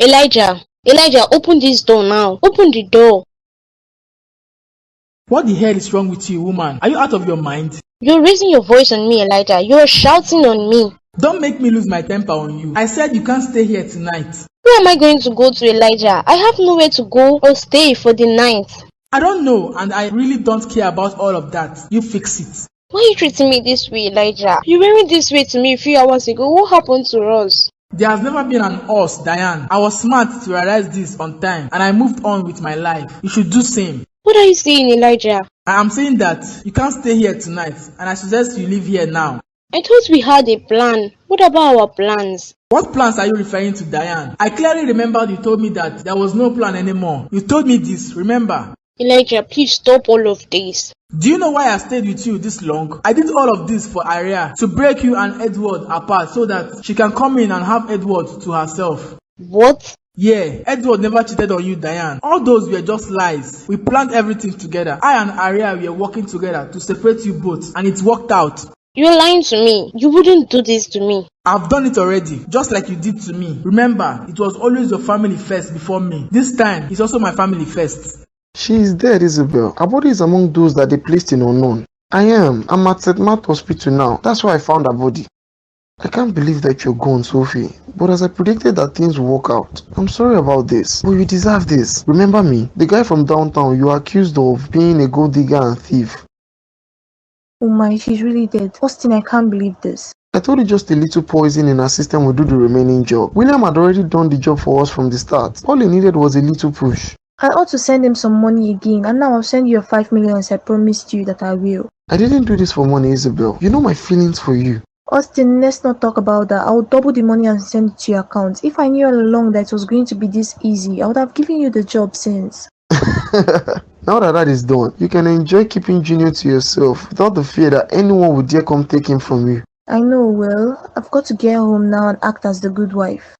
Elijah, open this door now. Open the door. What the hell is wrong with you, woman? Are you out of your mind? You're raising your voice on me, Elijah. You're shouting on me. Don't make me lose my temper on you. I said you can't stay here tonight. Where am I going to go to, Elijah? I have nowhere to go or stay for the night. I don't know, and I really don't care about all of that. You fix it. Why are you treating me this way, Elijah? You weren't this way to me a few hours ago. What happened to us? There has never been an us, Diane. I was smart to realize this on time, and I moved on with my life. You should do same. What are you saying, Elijah? I am saying that you can't stay here tonight, and I suggest you leave here now. I thought we had a plan. What about our plans? What plans are you referring to, Diane? I clearly remember you told me that there was no plan anymore. You told me this, remember? Elijah, please stop all of this. Do you know why I stayed with you this long? I did all of this for Aria, to break you and Edward apart so that she can come in and have Edward to herself. What? Yeah, Edward never cheated on you, Diane. All those were just lies. We planned everything together. I and Aria were working together to separate you both, and it worked out. You're lying to me. You wouldn't do this to me. I've done it already, just like you did to me. Remember, it was always your family first before me. This time, it's also my family first. She is dead, Isabel. Her body is among those that they placed in unknown. I'm at St. Mark Hospital now. That's why I found her body. I can't believe that you're gone, Sophie. But as I predicted that things will work out, I'm sorry about this. But you deserve this. Remember me, the guy from downtown you are accused of being a gold digger and thief. Oh my, she's really dead. Austin, I can't believe this. I told you just a little poison in her system will do the remaining job. William had already done the job for us from the start. All he needed was a little push. I ought to send him some money again, and now I'll send you 5 million as I promised you that I will. I didn't do this for money, Isabel. You know my feelings for you. Austin, let's not talk about that. I'll double the money and send it to your account. If I knew all along that it was going to be this easy, I would have given you the job since. Now that is done, you can enjoy keeping Junior to yourself without the fear that anyone would dare come take him from you. I know, Will. I've got to get home now and act as the good wife.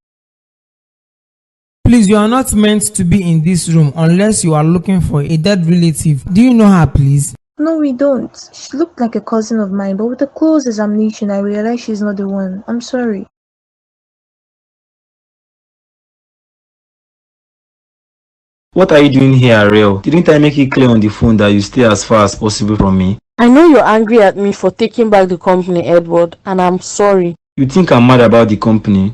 Please, you are not meant to be in this room unless you are looking for a dead relative. Do you know her, please? No, we don't. She looked like a cousin of mine, but with a close examination, I realized she's not the one. I'm sorry. What are you doing here, Ariel? Didn't I make it clear on the phone that you stay as far as possible from me? I know you're angry at me for taking back the company, Edward, and I'm sorry. You think I'm mad about the company?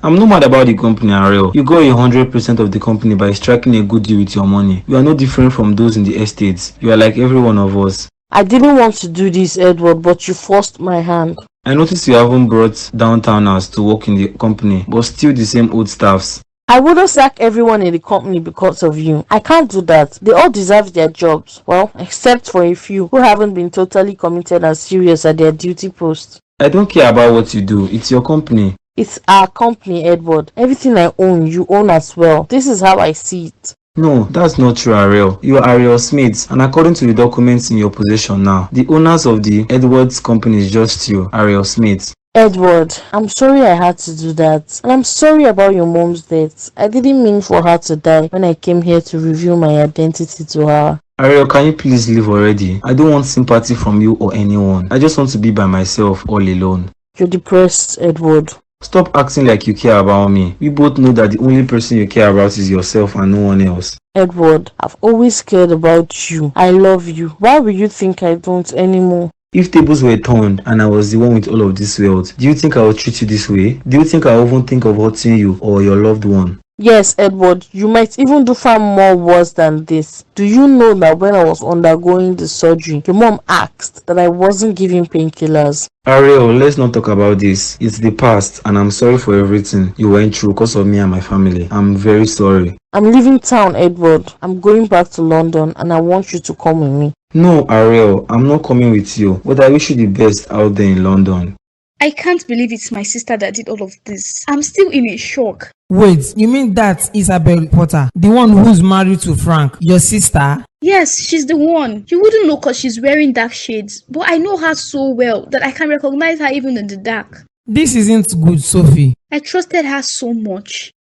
I'm not mad about the company, Ariel. You got 100% of the company by striking a good deal with your money. You are no different from those in the estates. You are like every one of us. I didn't want to do this, Edward, but you forced my hand. I noticed you haven't brought downtowners to work in the company, but still the same old staffs. I wouldn't sack everyone in the company because of you. I can't do that. They all deserve their jobs. Well, except for a few who haven't been totally committed and serious at their duty post. I don't care about what you do. It's your company. It's our company, Edward. Everything I own, you own as well. This is how I see it. No, that's not true, Ariel. You are Ariel Smith, and according to the documents in your possession now, the owners of the Edwards company is just you, Ariel Smith. Edward, I'm sorry I had to do that. And I'm sorry about your mom's death. I didn't mean for her to die when I came here to reveal my identity to her. Ariel, can you please leave already? I don't want sympathy from you or anyone. I just want to be by myself all alone. You're depressed, Edward. Stop acting like you care about me. We both know that the only person you care about is yourself and no one else. Edward, I've always cared about you. I love you. Why will you think I don't anymore? If tables were turned and I was the one with all of this wealth, do you think I would treat you this way? Do you think I would even think of hurting you or your loved one? Yes, Edward, you might even do far more worse than this. Do you know that when I was undergoing the surgery, your mom asked that I wasn't giving painkillers? Ariel, let's not talk about this. It's the past and I'm sorry for everything you went through because of me and my family. I'm very sorry. I'm leaving town, Edward. I'm going back to London and I want you to come with me. No, Ariel, I'm not coming with you, but I wish you the best out there in London. I can't believe it's my sister that did all of this. I'm still in a shock. Wait, you mean that's Isabel Potter, the one who's married to Frank, your sister? Yes, she's the one. You wouldn't know because she's wearing dark shades, but I know her so well that I can recognize her even in the dark. This isn't good, Sophie. I trusted her so much.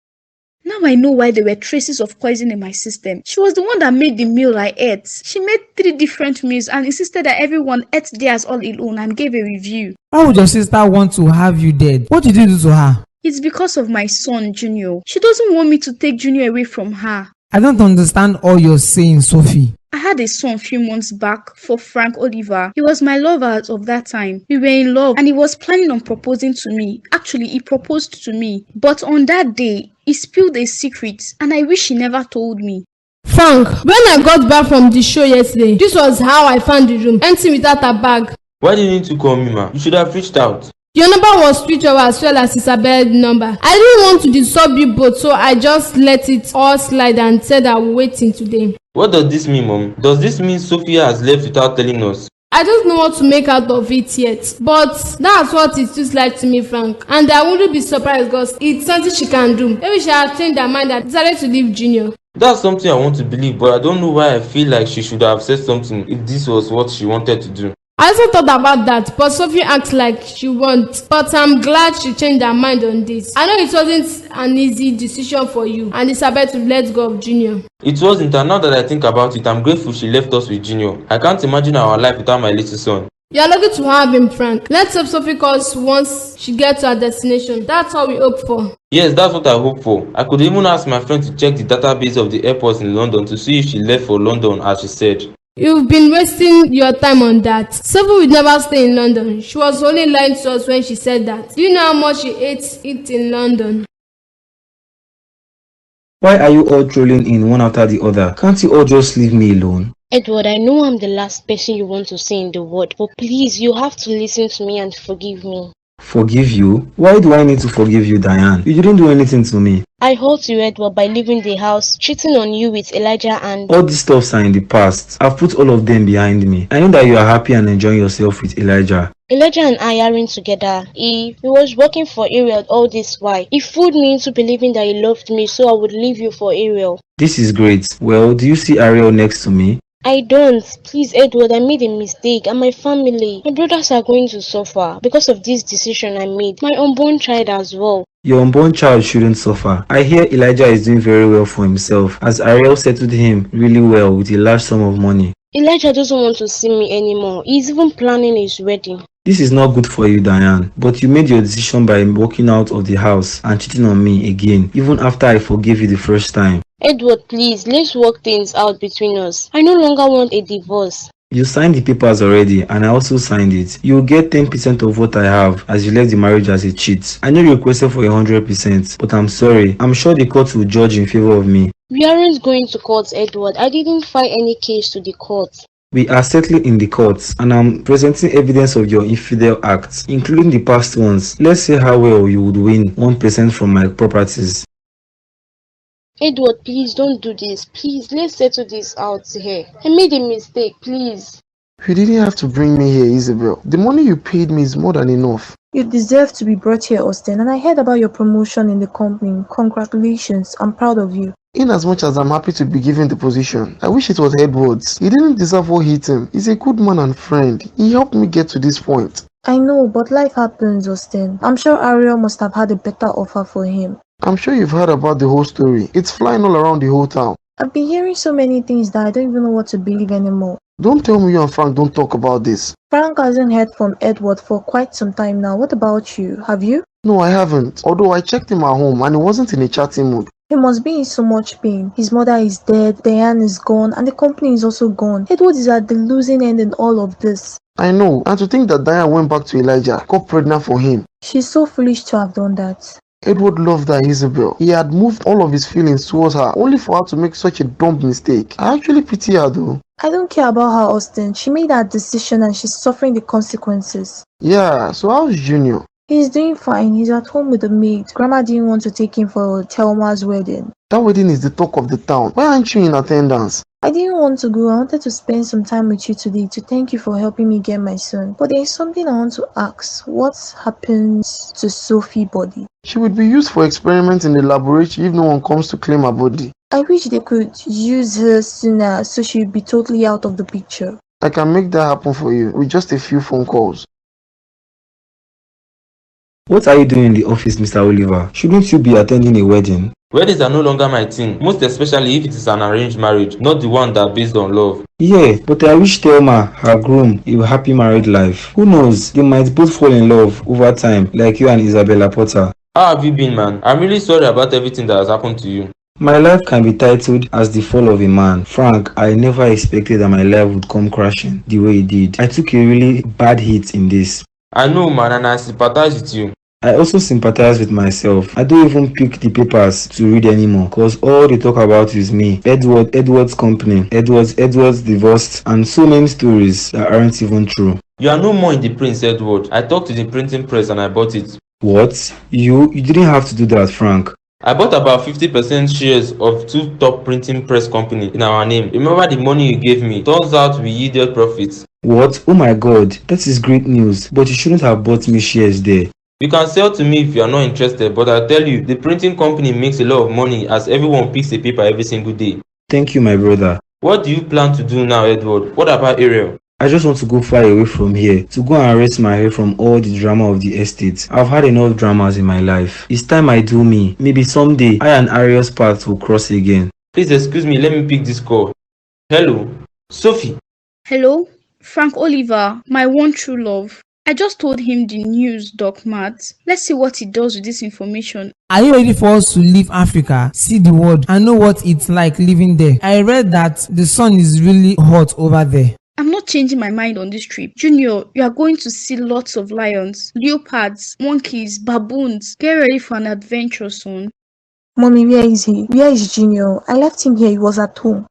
Now I know why there were traces of poison in my system. She was the one that made the meal I ate. She made 3 different meals and insisted that everyone ate theirs all alone and gave a review. Why would your sister want to have you dead? What did you do to her? It's because of my son, Junior. She doesn't want me to take Junior away from her. I don't understand all you're saying, Sophie. I had a son a few months back for Frank Oliver. He was my lover of that time. We were in love and he was planning on proposing to me. Actually, he proposed to me. But on that day, he spilled a secret and I wish he never told me. Frank, when I got back from the show yesterday, this was how I found the room, empty without a bag. Why didn't you need to call me, ma? You should have reached out. Your number was switched over as well as Isabel's number. I didn't want to disturb you both, so I just let it all slide and said I will wait till today. What does this mean, Mom? Does this mean Sophia has left without telling us? I don't know what to make out of it yet, but that's what it feels like to me, Frank. And I wouldn't be surprised because it's something she can do. Maybe she has changed her mind and decided to leave Junior. That's something I want to believe, but I don't know why I feel like she should have said something if this was what she wanted to do. I also thought about that, but Sophie acts like she won't. But I'm glad she changed her mind on this. I know it wasn't an easy decision for you and Isabel to let go of Junior. It wasn't, and now that I think about it, I'm grateful she left us with Junior. I can't imagine our life without my little son. You're lucky to have him, Frank. Let's hope Sophie calls once she gets to her destination. That's all we hope for. Yes, that's what I hope for. I could even ask my friend to check the database of the airports in London to see if she left for London as she said. You've been wasting your time on that. Sophie would never stay in London. She was only lying to us when she said that. Do you know how much she hates it in London? Why are you all trolling in one after the other? Can't you all just leave me alone? Edward, I know I'm the last person you want to say in the world, but please, you have to listen to me and forgive me. Forgive you? Why do I need to forgive you, Diane? You didn't do anything to me. I hurt you, Edward, by leaving the house, cheating on you with Elijah and... All these stuffs are in the past. I've put all of them behind me. I know that you are happy and enjoying yourself with Elijah. Elijah and I aren't together. He was working for Ariel all this while. He fooled me into believing that he loved me, so I would leave you for Ariel. This is great. Well, do you see Ariel next to me? I don't. Please, Edward, I made a mistake and my family, my brothers are going to suffer because of this decision I made. My unborn child as well. Your unborn child shouldn't suffer. I hear Elijah is doing very well for himself as Ariel settled him really well with a large sum of money. Elijah doesn't want to see me anymore. He's even planning his wedding. This is not good for you, Diane, but you made your decision by walking out of the house and cheating on me again, even after I forgave you the first time. Edward, please, let's work things out between us. I no longer want a divorce. You signed the papers already and I also signed it. You will get 10% of what I have as you left the marriage as a cheat. I know you requested for 100%, but I'm sorry. I'm sure the court will judge in favor of me. We aren't going to court, Edward. I didn't file any case to the court. We are settling in the courts and I'm presenting evidence of your infidel acts, including the past ones. Let's see how well you would win 1% from my properties. Edward, please don't do this. Please, let's settle this out here. I made a mistake, please. You didn't have to bring me here, Isabel. The money you paid me is more than enough. You deserve to be brought here, Austin, and I heard about your promotion in the company. Congratulations, I'm proud of you. In as much as I'm happy to be given the position, I wish it was Edwards. He didn't deserve what hit him. He's a good man and friend. He helped me get to this point. I know, but life happens, Austin. I'm sure Ariel must have had a better offer for him. I'm sure you've heard about the whole story. It's flying all around the whole town. I've been hearing so many things that I don't even know what to believe anymore. Don't tell me you and Frank don't talk about this. Frank hasn't heard from Edward for quite some time now. What about you? Have you? No, I haven't. Although I checked him at home and he wasn't in a chatting mood. He must be in so much pain. His mother is dead, Diane is gone, and the company is also gone. Edward is at the losing end in all of this. I know, and to think that Diane went back to Elijah, got pregnant for him. She's so foolish to have done that. Edward loved her, Isabel. He had moved all of his feelings towards her, only for her to make such a dumb mistake. I actually pity her though. I don't care about her, Austin. She made that decision and she's suffering the consequences. Yeah, so how's Junior? He's doing fine. He's at home with the maid. Grandma didn't want to take him for Thelma's wedding. That wedding is the talk of the town. Why aren't you in attendance? I didn't want to go. I wanted to spend some time with you today to thank you for helping me get my son. But there is something I want to ask. What happens to Sophie's body? She would be used for experiments in the laboratory if no one comes to claim her body. I wish they could use her sooner so she would be totally out of the picture. I can make that happen for you with just a few phone calls. What are you doing in the office, Mr. Oliver? Shouldn't you be attending a wedding? Weddings are no longer my thing, most especially if it is an arranged marriage, not the one that based on love. Yeah, but I wish Thelma, her groom, a happy married life. Who knows, they might both fall in love over time, like you and Isabella Potter. How have you been, man? I'm really sorry about everything that has happened to you. My life can be titled as the fall of a man. Frank, I never expected that my life would come crashing the way it did. I took a really bad hit in this. I know, man, and I sympathize with you. I also sympathize with myself. I don't even pick the papers to read anymore because all they talk about is me, Edward's company, Edward's divorced, and so many stories that aren't even true. You are no more in the Prince Edward. I talked to the printing press and I bought it. What? You didn't have to do that, Frank. I bought about 50% shares of 2 top printing press companies in our name. Remember the money you gave me? Turns out we yielded profits. What? Oh my god, that is great news, but you shouldn't have bought me shares there. You can sell to me if you are not interested, but I tell you, the printing company makes a lot of money as everyone picks a paper every single day. Thank you, my brother. What do you plan to do now, Edward? What about Ariel? I just want to go far away from here, to go and rest my head from all the drama of the estate. I've had enough dramas in my life. It's time I do me. Maybe someday, I and Ariel's paths will cross again. Please excuse me, let me pick this call. Hello? Sophie? Hello? Frank Oliver, my one true love. I just told him the news, Doc Matt. Let's see what he does with this information. Are you ready for us to leave Africa, see the world, and know what it's like living there? I read that the sun is really hot over there. I'm not changing my mind on this trip. Junior, you are going to see lots of lions, leopards, monkeys, baboons. Get ready for an adventure soon. Mommy, where is he? Where is Junior? I left him here. He was at home.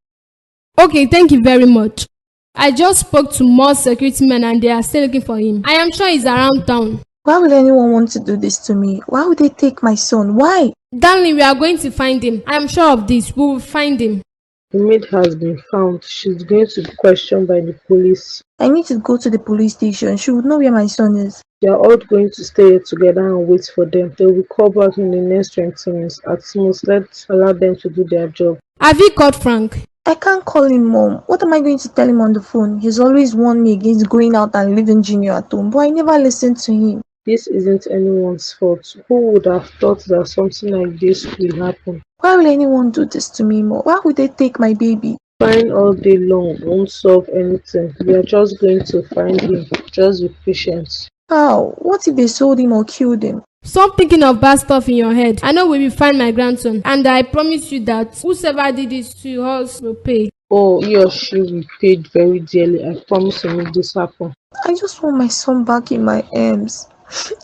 Okay, thank you very much. I just spoke to more security men and they are still looking for him. I am sure he's around town. Why would anyone want to do this to me? Why would they take my son? Why? Darling, we are going to find him. I am sure of this. We will find him. The maid has been found. She's going to be questioned by the police. I need to go to the police station. She would know where my son is. They are all going to stay here together and wait for them. They will call back in the next 20 minutes. At most, let's allow them to do their job. Have you called Frank? I can't call him, Mom. What am I going to tell him on the phone? He's always warned me against going out and leaving Junior at home, but I never listened to him. This isn't anyone's fault. Who would have thought that something like this will happen? Why will anyone do this to me, Mom? Why would they take my baby? Crying all day long won't solve anything. We are just going to find him. Just be patient. How? What if they sold him or killed him? Stop thinking of bad stuff in your head. I know we will find my grandson, and I promise you that whosoever did this to us will pay. Oh, he or she will be paid very dearly. I promise to make this happen. I just want my son back in my arms.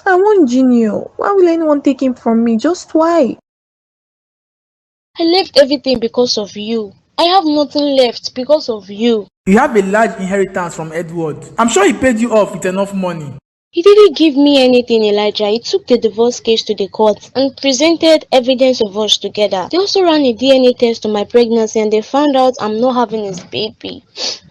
I want Junior. Why will anyone take him from me? Just why? I left everything because of you. I have nothing left because of you. You have a large inheritance from Edward. I'm sure he paid you off with enough money. He didn't give me anything, Elijah. He took the divorce case to the court and presented evidence of us together. They also ran a DNA test on my pregnancy and they found out I'm not having his baby.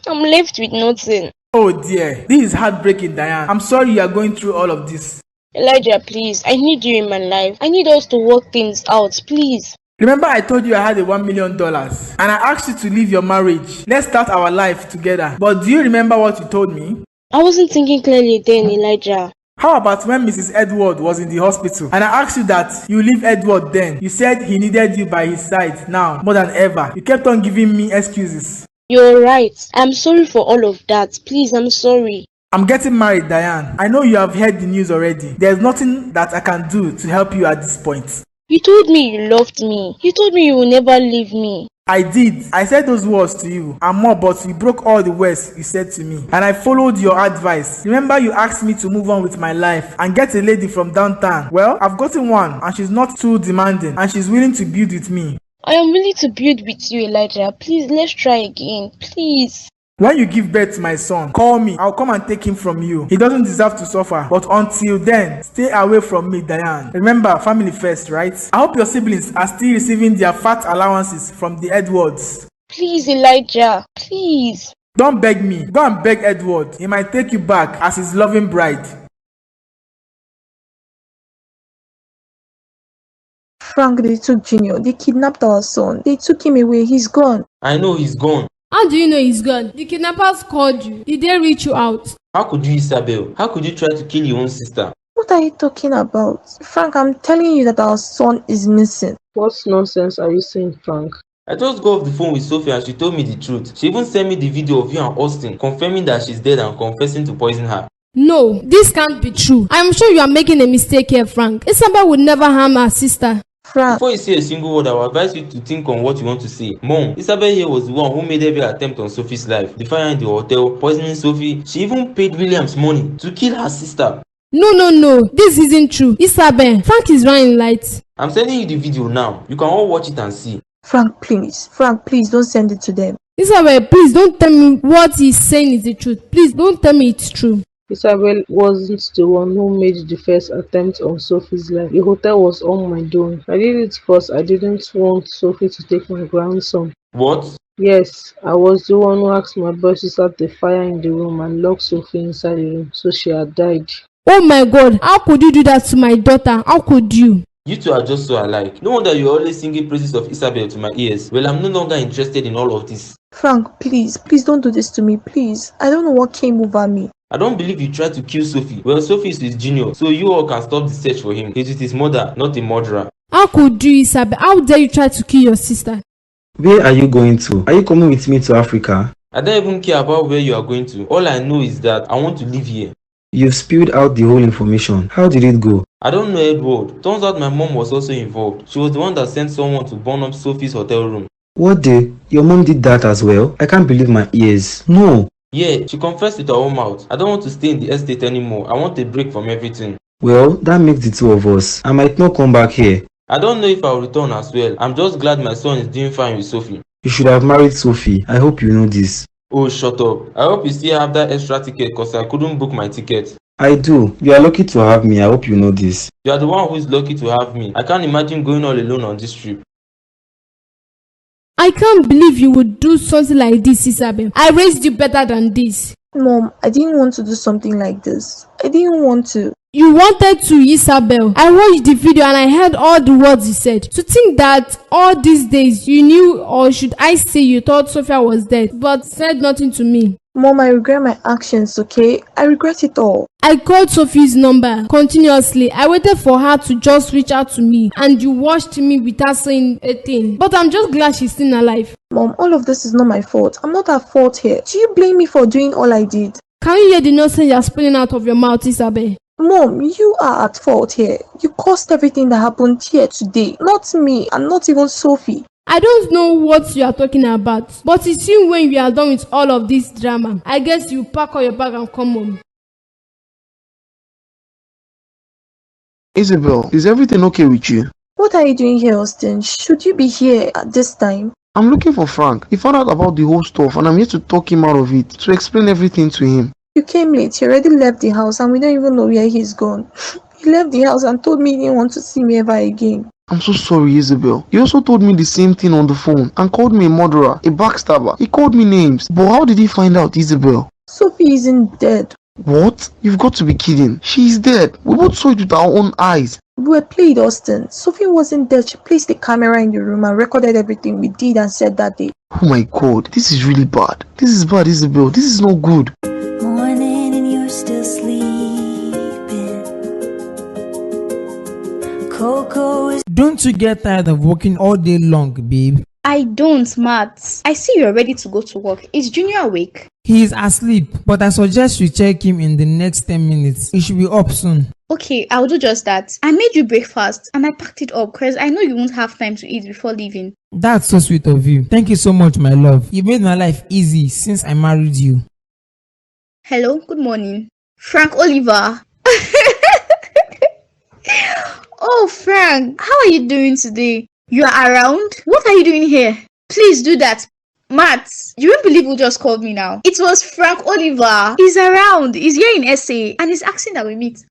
I'm left with nothing. Oh dear, this is heartbreaking, Diane. I'm sorry you are going through all of this. Elijah, please, I need you in my life. I need us to work things out, please. Remember I told you I had a $1 million and I asked you to leave your marriage. Let's start our life together. But do you remember what you told me? I wasn't thinking clearly then, Elijah. How about when Mrs. Edward was in the hospital and I asked you that you leave Edward then? You said he needed you by his side now more than ever. You kept on giving me excuses. You're right. I'm sorry for all of that. Please, I'm sorry. I'm getting married, Diane. I know you have heard the news already. There's nothing that I can do to help you at this point. You told me you loved me. You told me you will never leave me. I did. I said those words to you and more, but you broke all the words you said to me. And I followed your advice. Remember you asked me to move on with my life and get a lady from downtown. Well, I've gotten one and she's not too demanding and she's willing to build with me. I am willing to build with you, Elijah. Please, let's try again. Please. When you give birth to my son, call me. I'll come and take him from you. He doesn't deserve to suffer. But until then, stay away from me, Diane. Remember, family first, right? I hope your siblings are still receiving their fat allowances from the Edwards. Please, Elijah. Please. Don't beg me. Go and beg Edward. He might take you back as his loving bride. Frank, they took Junior. They kidnapped our son. They took him away. He's gone. I know he's gone. How do you know he's gone? The kidnappers called you. Did they reach you out? How could you, Isabel? How could you try to kill your own sister? What are you talking about? Frank, I'm telling you that our son is missing. What nonsense are you saying, Frank? I just got off the phone with Sophie and she told me the truth. She even sent me the video of you and Austin confirming that she's dead and confessing to poison her. No, this can't be true. I'm sure you are making a mistake here, Frank. Isabel would never harm her sister. Frank. Before you say a single word, I will advise you to think on what you want to say. Mom, Isabel here was the one who made every attempt on Sophie's life. The fire in the hotel, poisoning Sophie. She even paid Williams money to kill her sister. No. This isn't true. Isabel, Frank is running light. I'm sending you the video now. You can all watch it and see. Frank, please don't send it to them. Isabel, please don't tell me what he's saying is the truth. Please don't tell me it's true. Isabel wasn't the one who made the first attempt on Sophie's life. The hotel was on my doing. I did it because I didn't want Sophie to take my grandson. What? Yes, I was the one who asked my boys to start the fire in the room and lock Sophie inside the room, so she had died. Oh my God, how could you do that to my daughter? How could you? You two are just so alike. No wonder you're always singing praises of Isabel to my ears. Well, I'm no longer interested in all of this. Frank, please don't do this to me, please. I don't know what came over me. I don't believe you tried to kill Sophie. Well, Sophie is with Junior, so you all can stop the search for him. He's with his mother, not a murderer. How could you, Isabel? How dare you try to kill your sister? Where are you going to? Are you coming with me to Africa? I don't even care about where you are going to. All I know is that I want to live here. You've spilled out the whole information. How did it go? I don't know, Edward. Turns out my mom was also involved. She was the one that sent someone to burn up Sophie's hotel room. What day? Your mom did that as well? I can't believe my ears. No. Yeah, she confessed with her own mouth. I don't want to stay in the estate anymore. I want a break from everything. Well, that makes the two of us. I might not come back here. I don't know if I'll return as well. I'm just glad my son is doing fine with Sophie. You should have married Sophie. I hope you know this. Oh, shut up. I hope you still have that extra ticket because I couldn't book my ticket. I do. You are lucky to have me. I hope you know this. You are the one who is lucky to have me. I can't imagine going all alone on this trip. I can't believe you would do something like this, Isabel. I raised you better than this. Mom, I didn't want to do something like this. I didn't want to. You wanted to, Isabel. I watched the video and I heard all the words you said. To think that all these days you knew, or should I say you thought Sophia was dead, but said nothing to me. Mom, I regret my actions, okay? I regret it all. I called Sophie's number continuously. I waited for her to just reach out to me, and you watched me without saying a thing. But I'm just glad she's still alive. Mom, all of this is not my fault. I'm not at fault here. Do you blame me for doing all I did? Can you hear the nonsense you're spilling out of your mouth, Isabel? Mom, you are at fault here. You caused everything that happened here today. Not me, and not even Sophie. I don't know what you are talking about, but it seems when we are done with all of this drama, I guess you pack all your bag and come home. Isabel, is everything okay with you? What are you doing here, Austin? Should you be here at this time? I'm looking for Frank. He found out about the whole stuff and I'm here to talk him out of it, to explain everything to him. You came late. He already left the house and we don't even know where he's gone. He left the house and told me he didn't want to see me ever again. I'm so sorry, Isabel. He also told me the same thing on the phone and called me a murderer, a backstabber. He called me names. But how did he find out, Isabel? Sophie isn't dead. What? You've got to be kidding. She is dead. We both saw it with our own eyes. We were played, Austin. Sophie wasn't dead. She placed the camera in the room and recorded everything we did and said that day. Oh my God, this is really bad. This is bad, Isabel. This is not good. Morning and you're still sleeping. Coco is... Don't you get tired of working all day long, babe? I don't, Matt. I see you're ready to go to work. Is Junior awake? He is asleep, but I suggest you check him in the next 10 minutes. He should be up soon. Okay, I'll do just that. I made you breakfast and I packed it up because I know you won't have time to eat before leaving. That's so sweet of you. Thank you so much, my love. You made my life easy since I married you. Hello, good morning. Frank Oliver. Oh, Frank, how are you doing today? You are around? What are you doing here? Please do that. Matt, you won't believe who just called me now. It was Frank Oliver. He's around. He's here in SA and he's asking that we meet.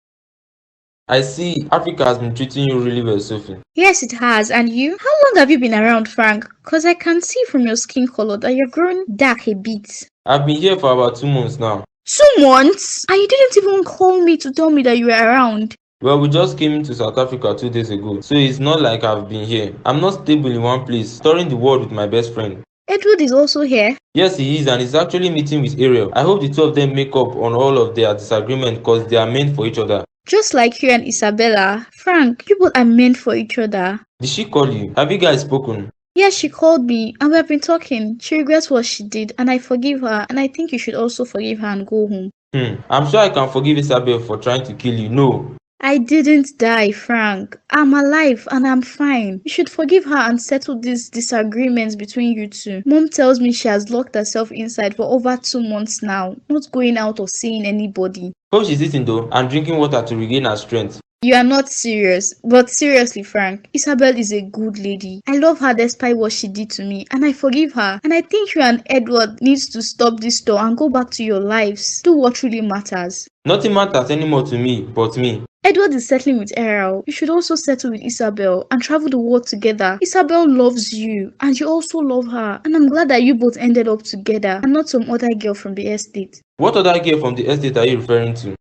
I see Africa has been treating you really well, Sophie. Yes, it has. And you? How long have you been around, Frank? Because I can see from your skin color that you're growing dark a bit. I've been here for about 2 months now. 2 months? And you didn't even call me to tell me that you were around. Well, we just came into South Africa 2 days ago, so it's not like I've been here. I'm not stable in one place, touring the world with my best friend. Edward is also here. Yes, he is, and he's actually meeting with Ariel. I hope the two of them make up on all of their disagreement because they are meant for each other. Just like you and Isabella. Frank, you both are meant for each other. Did she call you? Have you guys spoken? Yes, she called me and we have been talking. She regrets what she did and I forgive her and I think you should also forgive her and go home. I'm sure I can forgive Isabel for trying to kill you. No. I didn't die, Frank. I'm alive and I'm fine. You should forgive her and settle these disagreements between you two. Mom tells me she has locked herself inside for over 2 months now, not going out or seeing anybody. Hope she's eating though and drinking water to regain her strength. You are not serious, but seriously, Frank, Isabel is a good lady. I love her despite what she did to me, and I forgive her. And I think you and Edward needs to stop this store and go back to your lives. Do what really matters. Nothing matters anymore to me but me. Edward is settling with Errol. You should also settle with Isabel and travel the world together. Isabel loves you, and you also love her. And I'm glad that you both ended up together and not some other girl from the estate. What other girl from the estate are you referring to?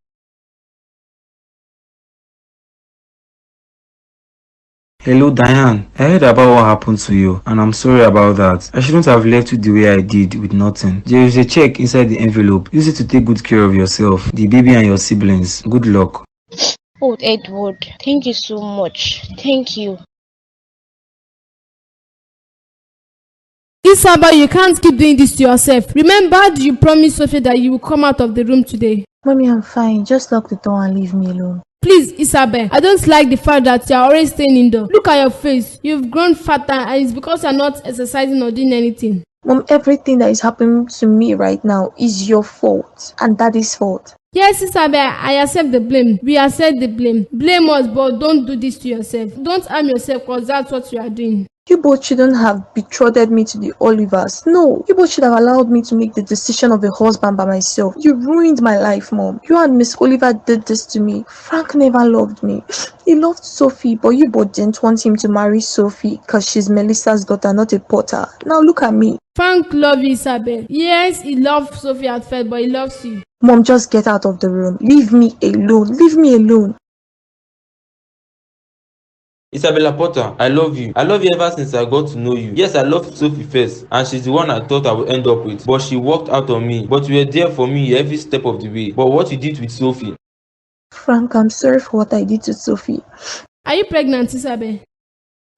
Hello Diane, I heard about what happened to you and I'm sorry about that. I shouldn't have left you the way I did with nothing. There is a check inside the envelope. Use it to take good care of yourself, the baby and your siblings. Good luck. Oh, Edward, thank you so much. Thank you. Isabel, you can't keep doing this to yourself. Remember, you promised Sophie that you will come out of the room today. Mommy, I'm fine. Just lock the door and leave me alone. Please, Isabel, I don't like the fact that you are always staying indoors. Look at your face. You've grown fatter and it's because you're not exercising or doing anything. Mom, everything that is happening to me right now is your fault and Daddy's fault. Yes, Isabel, I accept the blame. We accept the blame. Blame us, but don't do this to yourself. Don't harm yourself because that's what you are doing. You both shouldn't have betrothed me to the Olivers. No, you both should have allowed me to make the decision of a husband by myself. You ruined my life, Mom. You and Miss Oliver did this to me. Frank never loved me. He loved Sophie, but you both didn't want him to marry Sophie because she's Melissa's daughter, not a Potter. Now look at me. Frank loves Isabel. Yes, he loved Sophie at first, but he loves you. Mom, just get out of the room. Leave me alone. Leave me alone. Isabella Potter, I love you. I love you ever since I got to know you. Yes, I loved Sophie first, and she's the one I thought I would end up with. But she walked out on me. But you were there for me every step of the way. But what you did with Sophie? Frank, I'm sorry for what I did to Sophie. Are you pregnant, Isabel?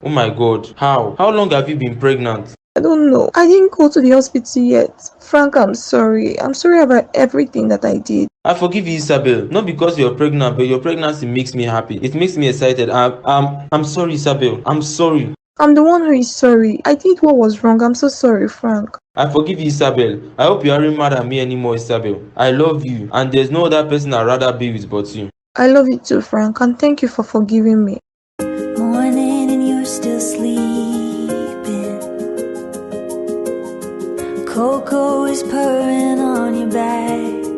Oh my God, how? How long have you been pregnant? I don't know. I didn't go to the hospital yet. Frank, I'm sorry. I'm sorry about everything that I did. I forgive you, Isabel. Not because you're pregnant, but your pregnancy makes me happy. It makes me excited. I'm sorry, Isabel. I'm sorry. I'm the one who is sorry. I did what was wrong. I'm so sorry, Frank. I forgive you, Isabel. I hope you aren't mad at me anymore, Isabel. I love you, and there's no other person I'd rather be with but you. I love you too, Frank, and thank you for forgiving me. Morning and you're still sleeping. Coco is purring on your back.